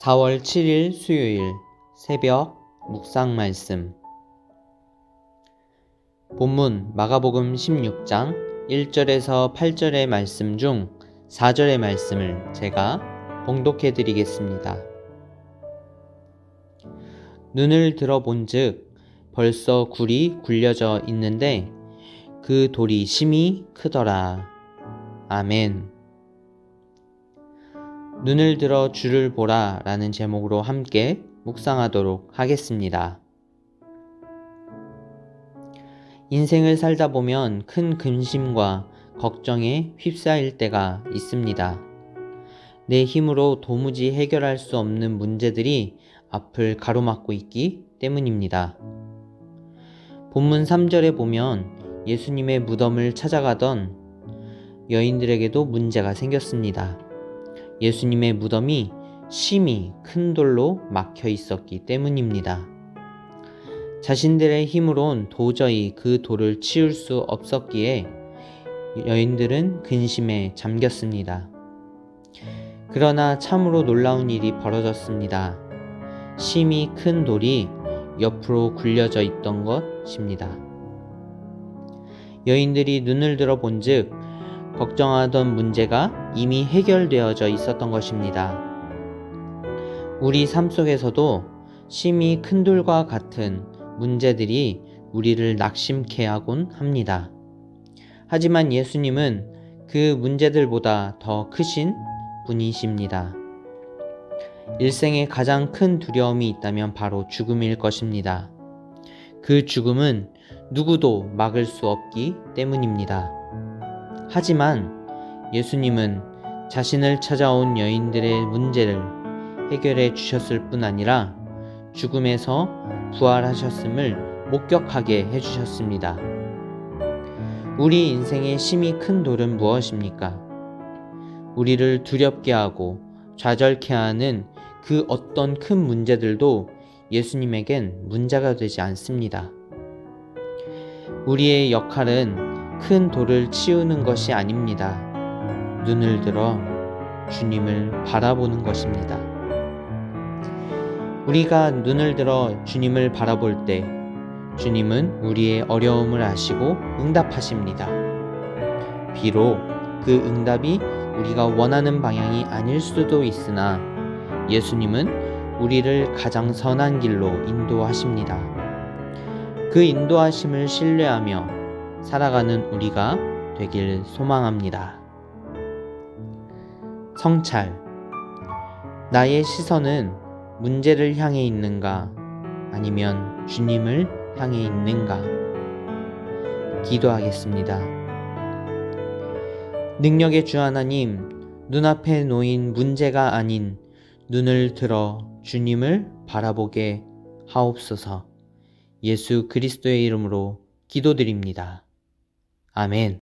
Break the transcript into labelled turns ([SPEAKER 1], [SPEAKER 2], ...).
[SPEAKER 1] 4월 7일 수요일 새벽 묵상 말씀. 본문 마가복음 16장 1절에서 8절의 말씀 중 4절의 말씀을 제가 봉독해 드리겠습니다. 눈을 들어 본즉 벌써 굴이 굴려져 있는데 그 돌이 심히 크더라. 아멘. 눈을 들어 주를 보라 라는 제목으로 함께 묵상하도록 하겠습니다. 인생을 살다 보면 큰 근심과 걱정에 휩싸일 때가 있습니다. 내 힘으로 도무지 해결할 수 없는 문제들이 앞을 가로막고 있기 때문입니다. 본문 3절에 보면 예수님의 무덤을 찾아가던 여인들에게도 문제가 생겼습니다. 예수님의 무덤이 심히 큰 돌로 막혀 있었기 때문입니다. 자신들의 힘으론 도저히 그 돌을 치울 수 없었기에 여인들은 근심에 잠겼습니다. 그러나 참으로 놀라운 일이 벌어졌습니다. 심히 큰 돌이 옆으로 굴려져 있던 것입니다. 여인들이 눈을 들어 본즉 걱정하던 문제가 이미 해결되어져 있었던 것입니다. 우리 삶 속에서도 심히 큰 돌과 같은 문제들이 우리를 낙심케 하곤 합니다. 하지만 예수님은 그 문제들보다 더 크신 분이십니다. 일생에 가장 큰 두려움이 있다면 바로 죽음일 것입니다. 그 죽음은 누구도 막을 수 없기 때문입니다. 하지만 예수님은 자신을 찾아온 여인들의 문제를 해결해 주셨을 뿐 아니라 죽음에서 부활하셨음을 목격하게 해주셨습니다. 우리 인생의 심히 큰 돌은 무엇입니까? 우리를 두렵게 하고 좌절케 하는 그 어떤 큰 문제들도 예수님에겐 문제가 되지 않습니다. 우리의 역할은 큰 돌을 치우는 것이 아닙니다. 눈을 들어 주님을 바라보는 것입니다. 우리가 눈을 들어 주님을 바라볼 때 주님은 우리의 어려움을 아시고 응답하십니다. 비록 그 응답이 우리가 원하는 방향이 아닐 수도 있으나 예수님은 우리를 가장 선한 길로 인도하십니다. 그 인도하심을 신뢰하며 살아가는 우리가 되길 소망합니다. 성찰. 나의 시선은 문제를 향해 있는가 아니면 주님을 향해 있는가? 기도하겠습니다. 능력의 주 하나님, 눈앞에 놓인 문제가 아닌 눈을 들어 주님을 바라보게 하옵소서. 예수 그리스도의 이름으로 기도드립니다. 아멘.